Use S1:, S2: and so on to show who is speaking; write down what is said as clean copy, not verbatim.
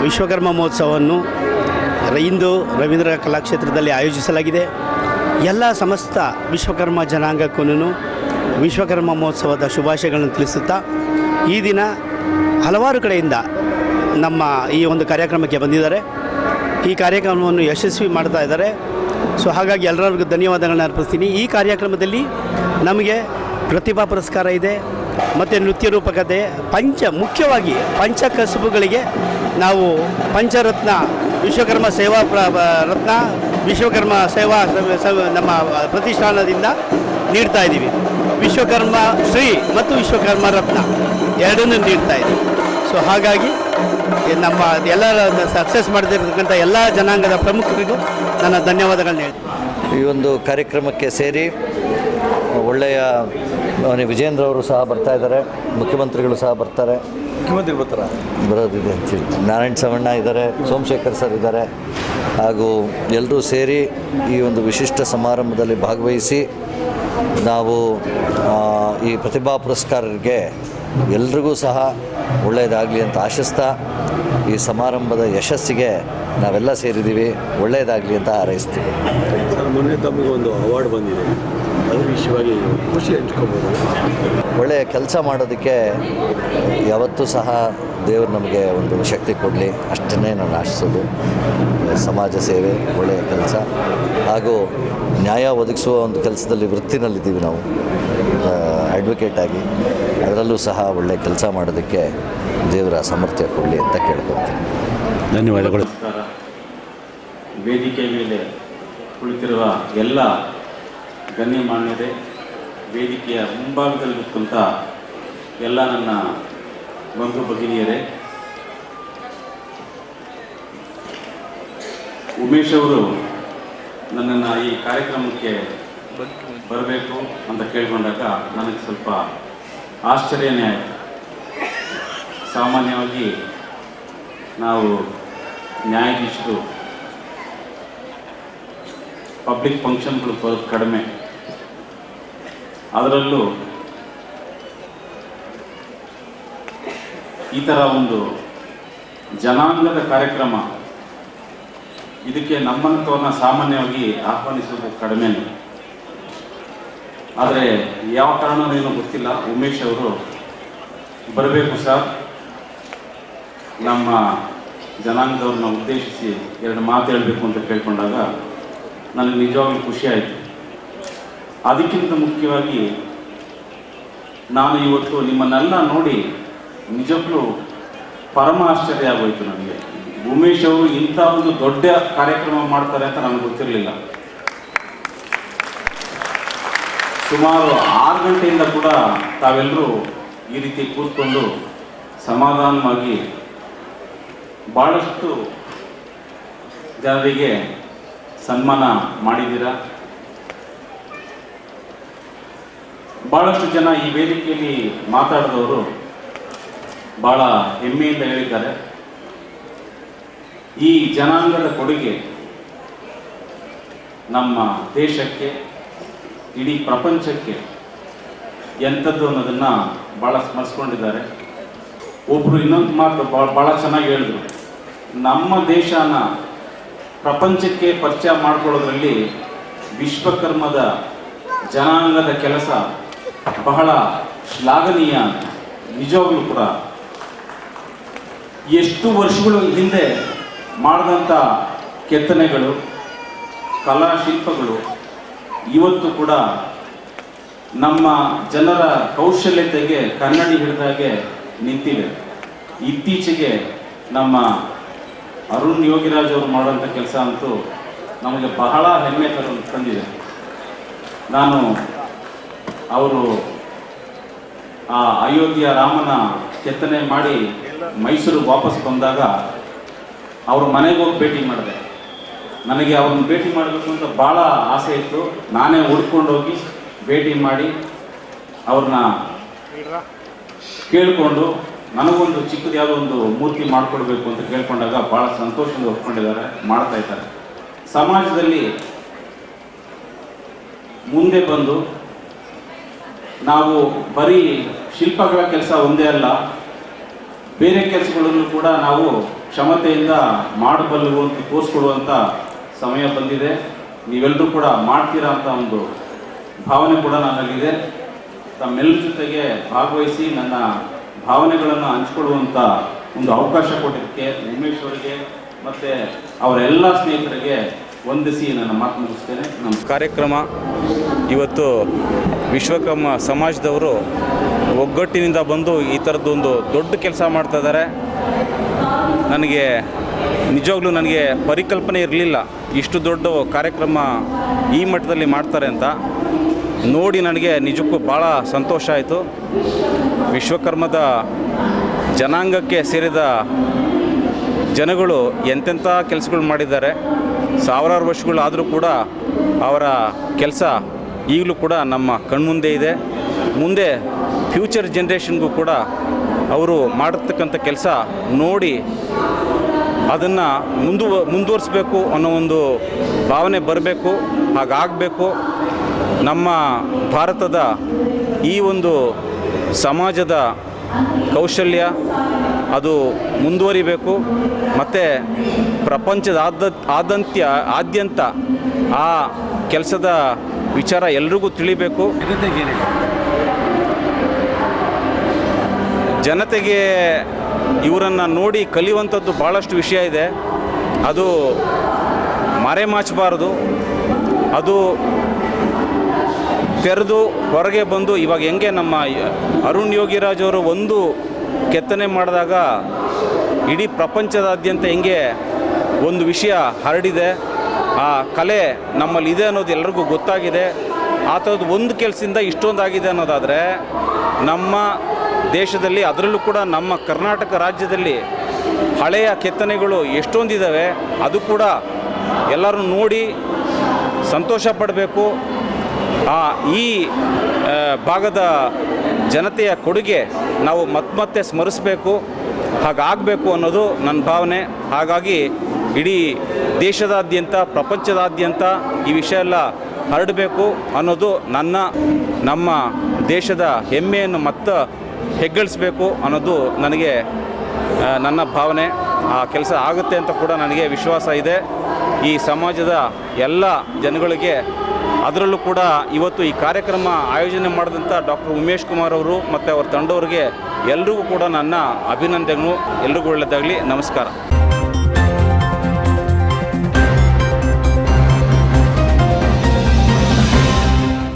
S1: ವಿಶ್ವಕರ್ಮ ಮಹೋತ್ಸವವನ್ನು ಇಂದು ರವೀಂದ್ರ ಕಲಾಕ್ಷೇತ್ರದಲ್ಲಿ ಆಯೋಜಿಸಲಾಗಿದೆ. ಎಲ್ಲ ಸಮಸ್ತ ವಿಶ್ವಕರ್ಮ ಜನಾಂಗಕ್ಕೂ ವಿಶ್ವಕರ್ಮ ಮಹೋತ್ಸವದ ಶುಭಾಶಯಗಳನ್ನು ತಿಳಿಸುತ್ತಾ, ಈ ದಿನ ಹಲವಾರು ಕಡೆಯಿಂದ ನಮ್ಮ ಈ ಒಂದು ಕಾರ್ಯಕ್ರಮಕ್ಕೆ ಬಂದಿದ್ದಾರೆ. ಈ ಕಾರ್ಯಕ್ರಮವನ್ನು ಯಶಸ್ವಿ ಮಾಡ್ತಾ ಇದ್ದಾರೆ. ಸೊ ಹಾಗಾಗಿ ಎಲ್ಲರಿಗೂ ಧನ್ಯವಾದಗಳನ್ನ ಅರ್ಪಿಸ್ತೀನಿ. ಈ ಕಾರ್ಯಕ್ರಮದಲ್ಲಿ ನಮಗೆ ಪ್ರತಿಭಾ ಪುರಸ್ಕಾರ ಇದೆ ಮತ್ತು ನೃತ್ಯ ರೂಪಕತೆ, ಮುಖ್ಯವಾಗಿ ಪಂಚ ಕಸುಬುಗಳಿಗೆ ನಾವು ಪಂಚರತ್ನ ವಿಶ್ವಕರ್ಮ ಸೇವಾ ರತ್ನ ವಿಶ್ವಕರ್ಮ ಸೇವಾ ನಮ್ಮ ಪ್ರತಿಷ್ಠಾನದಿಂದ ನೀಡ್ತಾ ಇದ್ದೀವಿ. ವಿಶ್ವಕರ್ಮ ಶ್ರೀ ಮತ್ತು ವಿಶ್ವಕರ್ಮ ರತ್ನ ಎರಡನ್ನೂ ನೀಡ್ತಾ ಇದ್ದೀವಿ. ಸೊ ಹಾಗಾಗಿ ನಮ್ಮ ಎಲ್ಲರ ಸಕ್ಸಸ್ ಮಾಡದಿರತಕ್ಕಂಥ ಎಲ್ಲ ಜನಾಂಗದ ಪ್ರಮುಖರಿಗೂ ನನ್ನ ಧನ್ಯವಾದಗಳನ್ನ ಹೇಳ್ತೀನಿ.
S2: ಈ ಒಂದು ಕಾರ್ಯಕ್ರಮಕ್ಕೆ ಸೇರಿ ಒಳ್ಳೆಯ ವಿಜೇಂದ್ರ ಅವರು ಸಹ ಬರ್ತಾ ಇದ್ದಾರೆ, ಮುಖ್ಯಮಂತ್ರಿಗಳು ಸಹ ಬರ್ತಾರೆ,
S3: ಮುಖ್ಯಮಂತ್ರಿ
S2: ಬರೋದಿದೆ ಅಂತೇಳಿ ನಾರಾಯಣ ಸವಣ್ಣ ಇದ್ದಾರೆ, ಸೋಮಶೇಖರ್ ಸರ್ ಇದ್ದಾರೆ, ಹಾಗೂ ಎಲ್ಲರೂ ಸೇರಿ ಈ ಒಂದು ವಿಶಿಷ್ಟ ಸಮಾರಂಭದಲ್ಲಿ ಭಾಗವಹಿಸಿ ನಾವು ಈ ಪ್ರತಿಭಾ ಪುರಸ್ಕಾರರಿಗೆ ಎಲ್ರಿಗೂ ಸಹ ಒಳ್ಳೆಯದಾಗಲಿ ಅಂತ ಆಶಿಸ್ತಾ ಈ ಸಮಾರಂಭದ ಯಶಸ್ಸಿಗೆ ನಾವೆಲ್ಲ ಸೇರಿದ್ದೀವಿ, ಒಳ್ಳೆಯದಾಗಲಿ ಅಂತ ಹಾರೈಸ್ತೀವಿ.
S3: ಮೊನ್ನೆ ತಮಗೆ ಒಂದು ಅವಾರ್ಡ್ ಬಂದಿದೆ, ಅದರ ವಿಷಯವಾಗಿ ಖುಷಿ ಹಂಚ್ಕೋಬೋದು.
S2: ಒಳ್ಳೆಯ ಕೆಲಸ ಮಾಡೋದಕ್ಕೆ ಯಾವತ್ತೂ ಸಹ ದೇವರು ನಮಗೆ ಒಂದು ಶಕ್ತಿ ಕೊಡಲಿ, ಅಷ್ಟನ್ನೇ ನಾನು ಆಶಿಸೋದು. ಸಮಾಜ ಸೇವೆ, ಒಳ್ಳೆಯ ಕೆಲಸ ಹಾಗೂ ನ್ಯಾಯ ಒದಗಿಸುವ ಒಂದು ಕೆಲಸದಲ್ಲಿ ವೃತ್ತಿನಲ್ಲಿದ್ದೀವಿ ನಾವು, ಅಡ್ವೊಕೇಟ್ ಆಗಿ. ಅದರಲ್ಲೂ ಸಹ ಒಳ್ಳೆಯ ಕೆಲಸ ಮಾಡೋದಕ್ಕೆ ದೇವರ ಸಾಮರ್ಥ್ಯ ಕೊಡಲಿ ಅಂತ ಕೇಳ್ಕೊತೀನಿ.
S1: ಧನ್ಯವಾದಗಳು.
S4: ವೇದಿಕೆ ಮೇಲೆ ಕುಳಿತಿರುವ ಎಲ್ಲ ಗಣ್ಯಮಾನ್ಯರೇ, ವೇದಿಕೆಯ ಮುಂಭಾಗದಲ್ಲಿರುತ್ತಂಥ ಎಲ್ಲ ನನ್ನ ಬಂಧು ಭಗಿನಿಯರೇ, ಉಮೇಶ್ ಅವರು ನನ್ನನ್ನು ಈ ಕಾರ್ಯಕ್ರಮಕ್ಕೆ ಬರಬೇಕು ಅಂತ ಕೇಳಿಕೊಂಡಾಗ ನನಗೆ ಸ್ವಲ್ಪ ಆಶ್ಚರ್ಯನೇ ಆಯಿತು. ಸಾಮಾನ್ಯವಾಗಿ ನಾವು ನ್ಯಾಯಾಧೀಶರು ಪಬ್ಲಿಕ್ ಫಂಕ್ಷನ್ಗಳು ಬರೋದು ಕಡಿಮೆ, ಅದರಲ್ಲೂ ಈ ಥರ ಒಂದು ಜನಾಂಗದ ಕಾರ್ಯಕ್ರಮ, ಇದಕ್ಕೆ ನಮ್ಮಂಥವ್ರನ್ನ ಸಾಮಾನ್ಯವಾಗಿ ಆಹ್ವಾನಿಸೋದು ಕಡಿಮೆ. ಆದರೆ ಯಾವ ಕಾರಣನೇನೋ ಗೊತ್ತಿಲ್ಲ, ಉಮೇಶ್ ಅವರು ಬರಬೇಕು ಸರ್, ನಮ್ಮ ಜನಾಂಗದವ್ರನ್ನ ಉದ್ದೇಶಿಸಿ ಎರಡು ಮಾತು ಹೇಳಬೇಕು ಅಂತ ಕೇಳ್ಕೊಂಡಾಗ ನನಗೆ ನಿಜವಾಗ್ಲೂ ಖುಷಿ ಆಯಿತು. ಅದಕ್ಕಿಂತ ಮುಖ್ಯವಾಗಿ ನಾನು ಇವತ್ತು ನಿಮ್ಮನ್ನೆಲ್ಲ ನೋಡಿ ನಿಜಕ್ಕೂ ಪರಮ ಆಶ್ಚರ್ಯ ಆಗೋಯ್ತು ನನಗೆ. ಉಮೇಶ್ ಅವರು ಇಂಥ ಒಂದು ದೊಡ್ಡ ಕಾರ್ಯಕ್ರಮ ಮಾಡ್ತಾರೆ ಅಂತ ನನಗೆ ಗೊತ್ತಿರಲಿಲ್ಲ. ಸುಮಾರು 6 ಗಂಟೆಯಿಂದ ಕೂಡ ತಾವೆಲ್ಲರೂ ಈ ರೀತಿ ಕೂತ್ಕೊಂಡು ಸಮಾಧಾನವಾಗಿ ಭಾಳಷ್ಟು ಜನರಿಗೆ ಸನ್ಮಾನ ಮಾಡಿದ್ದೀರಾ. ಭಾಳಷ್ಟು ಜನ ಈ ವೇದಿಕೆಯಲ್ಲಿ ಮಾತಾಡಿದವರು ಭಾಳ ಹೆಮ್ಮೆಯಿಂದ ಹೇಳಿದ್ದಾರೆ. ಈ ಜನಾಂಗದ ಕೊಡುಗೆ ನಮ್ಮ ದೇಶಕ್ಕೆ, ಇಡೀ ಪ್ರಪಂಚಕ್ಕೆ ಎಂಥದ್ದು ಅನ್ನೋದನ್ನು ಭಾಳ ಸ್ಮರಿಸ್ಕೊಂಡಿದ್ದಾರೆ. ಒಬ್ಬರು ಇನ್ನೊಂದು ಮಾತು ಭಾಳ ಚೆನ್ನಾಗಿ ಹೇಳಿದ್ರು, ನಮ್ಮ ದೇಶನ ಪ್ರಪಂಚಕ್ಕೆ ಪರಿಚಯ ಮಾಡಿಕೊಳ್ಳೋದ್ರಲ್ಲಿ ವಿಶ್ವಕರ್ಮದ ಜನಾಂಗದ ಕೆಲಸ ಬಹಳ ಶ್ಲಾಘನೀಯ. ನಿಜವಾಗ್ಲೂ ಕೂಡ ಎಷ್ಟು ವರ್ಷಗಳ ಹಿಂದೆ ಮಾಡಿದಂಥ ಕೆತ್ತನೆಗಳು, ಕಲಾಶಿಲ್ಪಗಳು ಇವತ್ತು ಕೂಡ ನಮ್ಮ ಜನರ ಕೌಶಲ್ಯತೆಗೆ ಕನ್ನಡಿ ಹಿಡಿದಾಗೆ ನಿಂತಿವೆ. ಇತ್ತೀಚೆಗೆ ನಮ್ಮ ಅರುಣ್ ಯೋಗಿರಾಜ್ ಅವರು ಮಾಡುವಂಥ ಕೆಲಸ ಅಂತೂ ನಮಗೆ ಬಹಳ ಹೆಮ್ಮೆ ತಂದಿದೆ. ನಾನು ಅವರು ಆ ಅಯೋಧ್ಯೆಯ ರಾಮನ ಕೆತ್ತನೆ ಮಾಡಿ ಮೈಸೂರಿಗೆ ವಾಪಸ್ ಬಂದಾಗ ಅವ್ರ ಮನೆಗೆ ಹೋಗಿ ಭೇಟಿ ಮಾಡಿದೆ. ನನಗೆ ಅವ್ರನ್ನ ಭೇಟಿ ಮಾಡಬೇಕು ಅಂತ ಭಾಳ ಆಸೆ ಇತ್ತು. ನಾನೇ ಹುಡ್ಕೊಂಡೋಗಿ ಭೇಟಿ ಮಾಡಿ ಅವ್ರನ್ನ ಕೇಳಿಕೊಂಡು ನನಗೊಂದು ಚಿಕ್ಕದು ಯಾವುದೋ ಒಂದು ಮೂರ್ತಿ ಮಾಡಿಕೊಡ್ಬೇಕು ಅಂತ ಕೇಳ್ಕೊಂಡಾಗ ಭಾಳ ಸಂತೋಷದಿಂದ ಒಪ್ಕೊಂಡಿದ್ದಾರೆ, ಮಾಡ್ತಾ ಇದ್ದಾರೆ. ಸಮಾಜದಲ್ಲಿ ಮುಂದೆ ಬಂದು ನಾವು ಬರೀ ಶಿಲ್ಪಗಳ ಕೆಲಸ ಒಂದೇ ಅಲ್ಲ, ಬೇರೆ ಕೆಲಸಗಳನ್ನು ಕೂಡ ನಾವು ಕ್ಷಮತೆಯಿಂದ ಮಾಡಬಲ್ಲವು ಅಂತ ತೋರಿಸ್ಕೊಡುವಂಥ ಸಮಯ ಬಂದಿದೆ. ನೀವೆಲ್ಲರೂ ಕೂಡ ಮಾಡ್ತೀರಾ ಅಂತ ಒಂದು ಭಾವನೆ ಕೂಡ ನನ್ನಲ್ಲಿದೆ. ತಮ್ಮೆಲ್ಲರ ಜೊತೆಗೆ ಭಾಗವಹಿಸಿ ನನ್ನ ಭಾವನೆಗಳನ್ನು ಹಂಚ್ಕೊಳ್ಳುವಂಥ ಒಂದು ಅವಕಾಶ ಕೊಟ್ಟಿದ್ದಕ್ಕೆ ಉಮೇಶ್ ಅವರಿಗೆ ಮತ್ತು ಅವರೆಲ್ಲ ಸ್ನೇಹಿತರಿಗೆ ವಂದಿಸಿ ನನ್ನ ಮಾತು ಮುಗಿಸ್ತೇನೆ. ನಮ್ಮ ಕಾರ್ಯಕ್ರಮ ಇವತ್ತು ವಿಶ್ವಕರ್ಮ ಸಮಾಜದವರು ಒಗ್ಗಟ್ಟಿನಿಂದ ಬಂದು ಈ ಥರದ್ದೊಂದು ದೊಡ್ಡ ಕೆಲಸ ಮಾಡ್ತಾಯಿದ್ದಾರೆ. ನನಗೆ ನಿಜವಾಗ್ಲೂ ನನಗೆ ಪರಿಕಲ್ಪನೆ ಇರಲಿಲ್ಲ ಇಷ್ಟು ದೊಡ್ಡ ಕಾರ್ಯಕ್ರಮ ಈ ಮಟ್ಟದಲ್ಲಿ ಮಾಡ್ತಾರೆ ಅಂತ. ನೋಡಿ ನನಗೆ ನಿಜಕ್ಕೂ ಭಾಳ ಸಂತೋಷ ಆಯಿತು. ವಿಶ್ವಕರ್ಮದ ಜನಾಂಗಕ್ಕೆ ಸೇರಿದ ಜನಗಳು ಎಂತೆಂಥ ಕೆಲಸಗಳು ಮಾಡಿದ್ದಾರೆ. ಸಾವಿರಾರು ವರ್ಷಗಳಾದರೂ ಕೂಡ ಅವರ ಕೆಲಸ ಈಗಲೂ ಕೂಡ ನಮ್ಮ ಕಣ್ಮುಂದೆ ಇದೆ. ಮುಂದೆ ಫ್ಯೂಚರ್ ಜನ್ರೇಷನ್ಗೂ ಕೂಡ ಅವರು ಮಾಡಿರ್ತಕ್ಕಂಥ ಕೆಲಸ ನೋಡಿ ಅದನ್ನು ಮುಂದುವರಿಸಬೇಕು ಅನ್ನೋ ಒಂದು ಭಾವನೆ ಬರಬೇಕು. ಹಾಗಾಗಬೇಕು. ನಮ್ಮ ಭಾರತದ ಈ ಒಂದು ಸಮಾಜದ ಕೌಶಲ್ಯ ಅದು ಮುಂದುವರಿಬೇಕು ಮತ್ತು ಪ್ರಪಂಚದ ಆದ್ಯಂತ ಆ ಕೆಲಸದ ವಿಚಾರ ಎಲ್ರಿಗೂ ತಿಳಿಬೇಕು. ಜನತೆಗೆ ಇವರನ್ನು ನೋಡಿ ಕಲಿಯುವಂಥದ್ದು ಭಾಳಷ್ಟು ವಿಷಯ ಇದೆ. ಅದು ಮರೆಮಾಚಬಾರದು. ಅದು ತೆರೆದು ಹೊರಗೆ ಬಂದು ಇವಾಗ ಹೆಂಗೆ ನಮ್ಮ ಅರುಣ್ ಯೋಗಿರಾಜ್ ಅವರು ಒಂದು ಕೆತ್ತನೆ ಮಾಡಿದಾಗ ಇಡೀ ಪ್ರಪಂಚದಾದ್ಯಂತ ಹೆಂಗೆ ಒಂದು ವಿಷಯ ಹರಡಿದೆ, ಆ ಕಲೆ ನಮ್ಮಲ್ಲಿ ಇದೆ ಅನ್ನೋದು ಎಲ್ಲರಿಗೂ ಗೊತ್ತಾಗಿದೆ. ಆ ಥರದ್ದು ಒಂದು ಕೆಲಸದಿಂದ ಇಷ್ಟೊಂದಾಗಿದೆ ಅನ್ನೋದಾದರೆ ನಮ್ಮ ದೇಶದಲ್ಲಿ, ಅದರಲ್ಲೂ ಕೂಡ ನಮ್ಮ ಕರ್ನಾಟಕ ರಾಜ್ಯದಲ್ಲಿ ಹಳೆಯ ಕೆತ್ತನೆಗಳು ಎಷ್ಟೊಂದಿದ್ದಾವೆ. ಅದು ಕೂಡ ಎಲ್ಲರೂ ನೋಡಿ ಸಂತೋಷ ಪಡಬೇಕು. ಈ ಭಾಗದ ಜನತೆಯ ಕೊಡುಗೆ ನಾವು ಮತ್ತೆ ಸ್ಮರಿಸಬೇಕು. ಹಾಗಾಗಬೇಕು ಅನ್ನೋದು ನನ್ನ ಭಾವನೆ. ಹಾಗಾಗಿ ಇಡೀ ದೇಶದಾದ್ಯಂತ, ಪ್ರಪಂಚದಾದ್ಯಂತ ಈ ವಿಷಯ ಎಲ್ಲ ಹರಡಬೇಕು ಅನ್ನೋದು ನಮ್ಮ ದೇಶದ ಹೆಮ್ಮೆಯನ್ನು ಮತ್ತೆ ಹೆಗ್ಗಳಿಸಬೇಕು ಅನ್ನೋದು ನನಗೆ ನನ್ನ ಭಾವನೆ. ಆ ಕೆಲಸ ಆಗುತ್ತೆ ಅಂತ ಕೂಡ ನನಗೆ ವಿಶ್ವಾಸ ಇದೆ. ಈ ಸಮಾಜದ ಎಲ್ಲ ಜನಗಳಿಗೆ, ಅದರಲ್ಲೂ ಕೂಡ ಇವತ್ತು ಈ ಕಾರ್ಯಕ್ರಮ ಆಯೋಜನೆ ಮಾಡಿದಂಥ ಡಾಕ್ಟರ್ ಉಮೇಶ್ ಕುಮಾರ್ ಅವರು ಮತ್ತು ಅವ್ರ ತಂಡವರಿಗೆ ಎಲ್ರಿಗೂ ಕೂಡ ನನ್ನ ಅಭಿನಂದನೆಗಳು. ಎಲ್ರಿಗೂ ಒಳ್ಳೆಯದಾಗಲಿ. ನಮಸ್ಕಾರ.